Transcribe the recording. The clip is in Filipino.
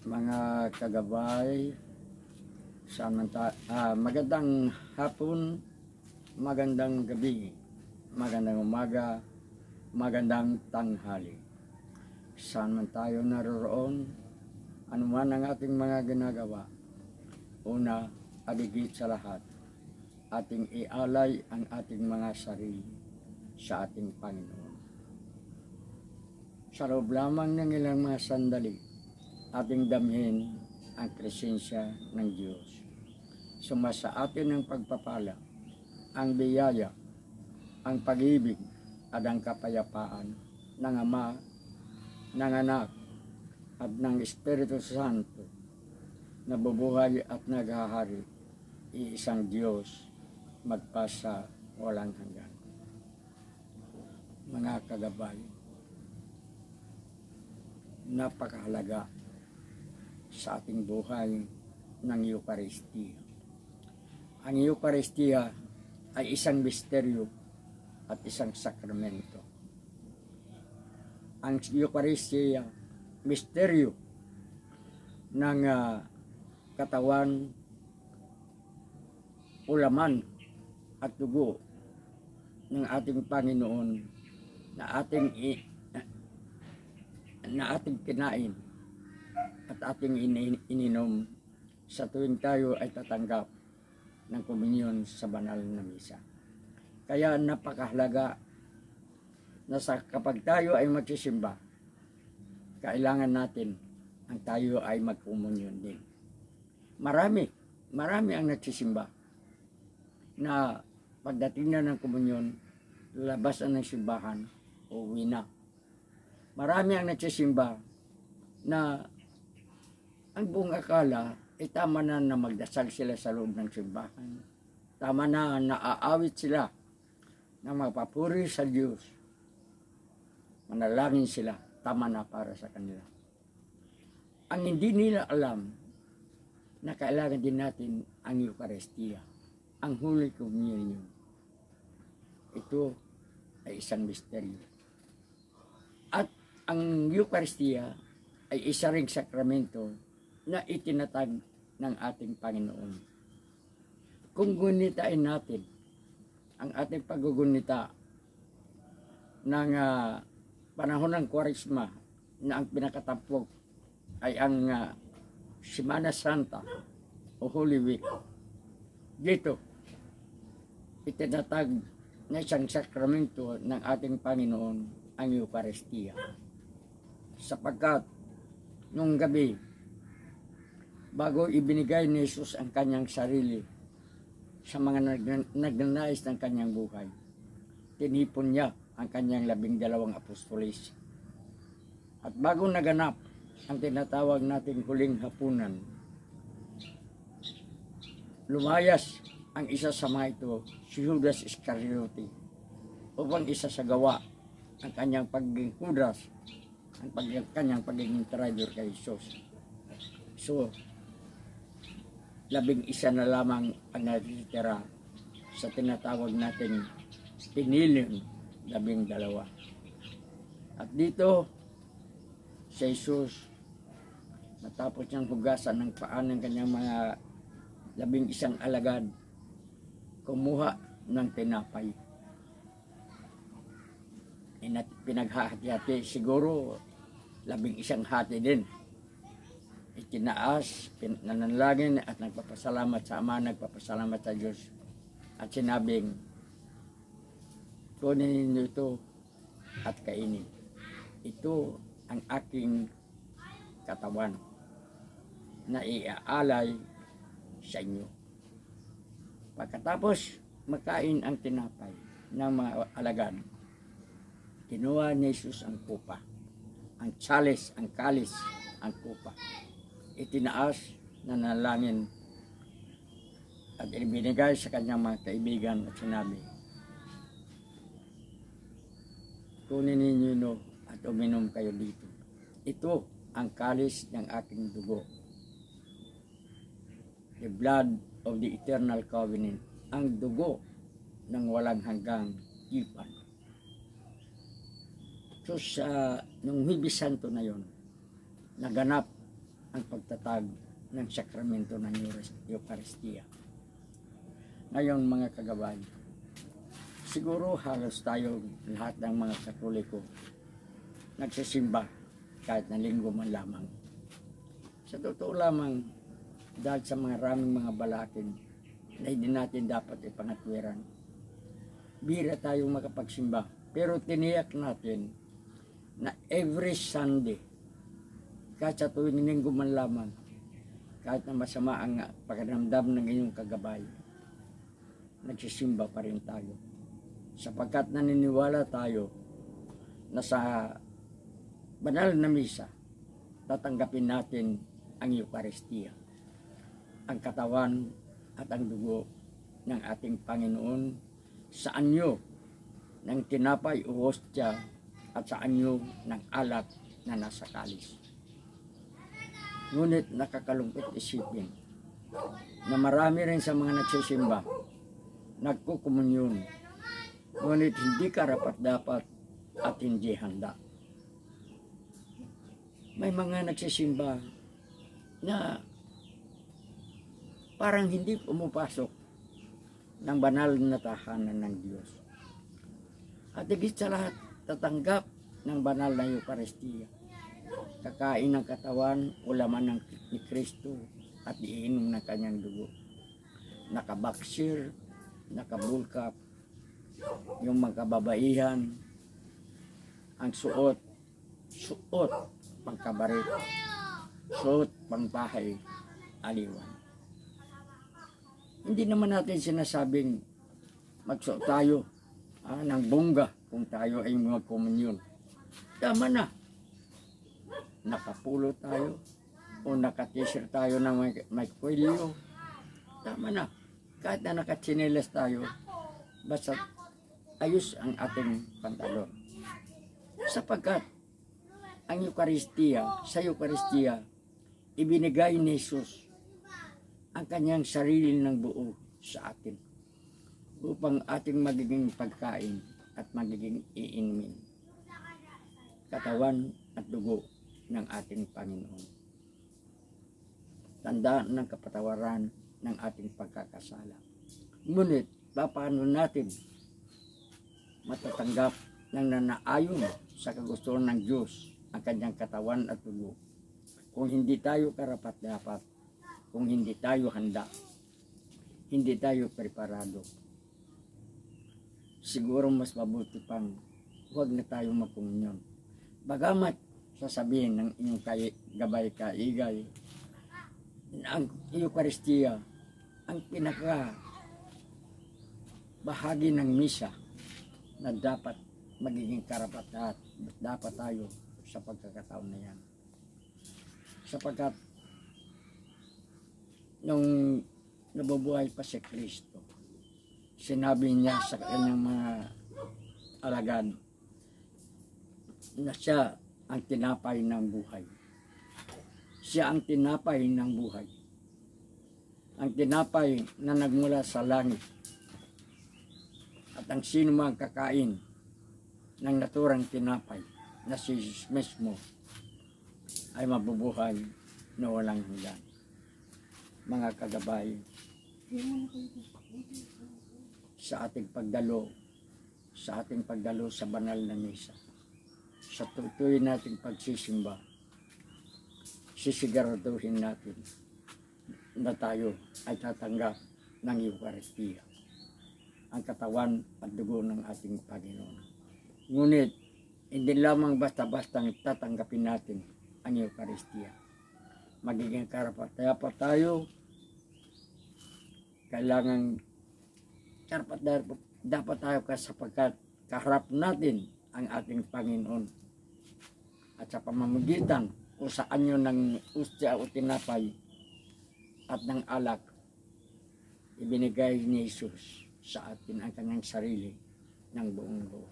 Mga kagabay, magandang hapon, magandang gabi, magandang umaga, magandang tanghali. Saan man tayo naroroon, anuman ang ating mga ginagawa, una, adigit sa lahat, ating ialay ang ating mga sarili sa ating Panginoon. Sa loob lamang ng ilang mga sandali, ating damhin ang presensya ng Diyos. Sumasa atin ang pagpapala, ang biyaya, ang pag-ibig at ang kapayapaan ng Ama, ng Anak at ng Espiritu Santo na bubuhay at naghahari, iisang Diyos magpasa walang hanggan. Mga kagabay, napakahalaga sa ating buhay ng Eucharistia. Ang Eucharistia ay isang misteryo at isang sakramento. Ang Eucharistia, misteryo ng katawan, ulaman at dugo ng ating Panginoon na ating kinain at ating ininom sa tuwing tayo ay tatanggap ng komunyon sa banal na misa. Kaya napakahalaga na kapag tayo ay magsisimba, kailangan natin ang tayo ay magkomunyon din. Marami ang nagsisimba na pagdating na ng komunyon, labas na ng simbahan, uwi na. Marami ang nagsisimba na ang buong akala ay tama na magdasal sila sa loob ng simbahan. Tama na naaawit sila na magpapuri sa Diyos. Manalangin sila, tama na para sa kanila. Ang hindi nila alam na kailangan din natin ang Eucharistia, ang Holy Communion. Ito ay isang misteryo. At ang Eucharistia ay isa ring sakramento na itinatag ng ating Panginoon. Kung gunitain natin ang ating paggugunita ng panahon ng Kwaresma na ang pinakatampok ay ang Semana Santa o Holy Week, dito itinatag na isang sakramento ng ating Panginoon ang Eucharistia. Sapagkat nung gabi, bago ibinigay ni Jesus ang kanyang sarili sa mga nagnanais ng kanyang buhay, tinipon niya ang kanyang 12 apostoles. At bago naganap ang tinatawag nating huling hapunan, lumayas ang isa sa mga ito, si Judas Iscariote, upang isa sa gawa ang kanyang pagiging Judas, ang kanyang pagiging traitor kay Jesus. So, 11 na lamang ang natitira sa tinatawag nating piniling 12. At dito, si Jesus, matapos niyang hugasan ng paa ng kanyang mga 11 alagad, kumuha ng tinapay. Pinaghahati-hati, siguro 11 hati din. Itinaas, nananalangin at nagpapasalamat sa Ama, nagpapasalamat sa Diyos. At sinabing, kunin ninyo ito at kainin. Ito ang aking katawan na iaalay sa inyo. Pagkatapos makain ang tinapay ng mga alagad, kinuha ni Jesus ang kupa, ang chalice, ang kalis, ang kupa. Itinaas, nanalangin at ibinigay sa kanyang mga kaibigan at sinabi, kunin ninyo ito at uminom kayo dito. Ito ang kalis ng aking dugo, the blood of the eternal covenant, ang dugo ng walang hanggang ipan. So nung Huwebes Santo na yon, naganap ang pagtatag ng sakramento ng Eucharistia. Ngayon mga kagabay, siguro halos tayo lahat ng mga Katoliko nagsisimba kahit na linggo man lamang. Sa totoo lamang, dahil sa mga maraming mga balakid na hindi natin dapat ipangatwiran, bira tayong makapagsimba. Pero tiniyak natin na every Sunday, kahit sa tuwing linggo man lamang, kahit na masama ang pakiramdam ng inyong kagabay, nagsisimba pa rin tayo. Sapagkat naniniwala tayo na sa banal na misa, tatanggapin natin ang Eucharistia, ang katawan at ang dugo ng ating Panginoon sa anyo ng tinapay o hostya at sa anyo ng alak na nasa kalis. Ngunit nakakalungkot isipin na marami rin sa mga nagsisimba, nagkukomunyon, ngunit hindi karapat-dapat at hindi handa. May mga nagsisimba na parang hindi pumapasok ng banal na tahanan ng Diyos. At higit sa lahat, tatanggap ng banal na Eucharistia, kakain ng katawan o laman ni Kristo at iinom ng kanyang dugo. Nakabaksir, nakabulkap, yung mga kababaihan, ang suot pangkabarit, suot pangbahay, aliwan. Hindi naman natin sinasabing magsuot tayo ng bongga kung tayo ay magkomunyon. Tama na. Nakapulo tayo o naka-t-shirt tayo na may kwelyo. Tama na. Kahit na nakatsinelas tayo, basta ayos ang ating pantalon. Sapagkat ang sa Eucharistia, ibinigay ni Jesus ang kanyang sarili ng buo sa atin upang ating magiging pagkain at magiging iinumin. Katawan at dugo ng ating Panginoon. Tanda ng kapatawaran ng ating pagkakasala. Ngunit, paano natin matatanggap ng nanaayon sa kagustuhan ng Diyos ang kanyang katawan at dugo kung hindi tayo karapat-dapat, kung hindi tayo handa, hindi tayo preparado? Siguro mas mabuti pang huwag na tayo magkomunyon. Bagamat sasabihin ng inyong gabay kaigay na ang Eucharistia ang pinaka bahagi ng misa na dapat magiging karapat at dapat tayo sa pagkakataon na yan. Sapagkat nung nabubuhay pa si Kristo, sinabi niya sa kanyang mga alagad na siya ang tinapay ng buhay. Siya ang tinapay ng buhay. Ang tinapay na nagmula sa langit. At ang sino mang kakain ng naturang tinapay na si Jesus mismo ay mabubuhay na walang hanggan. Mga kagabay, sa ating pagdalo sa banal na misa, sa tutuloy nating pagsisimba, sisiguraduhin natin na tayo ay tatanggap ng Eucharistia, ang katawan at dugo ng ating Panginoon. Ngunit, hindi lamang basta-bastang tatanggapin natin ang Eucharistia. Magiging karapat-dapat tayo, kailangan dapat tayo sapagkat kaharap natin ang ating Panginoon. At sa pamamagitan o sa anyo ng ustya o tinapay at ng alak, ibinigay ni Jesus sa atin ang kanyang sarili ng buong buo.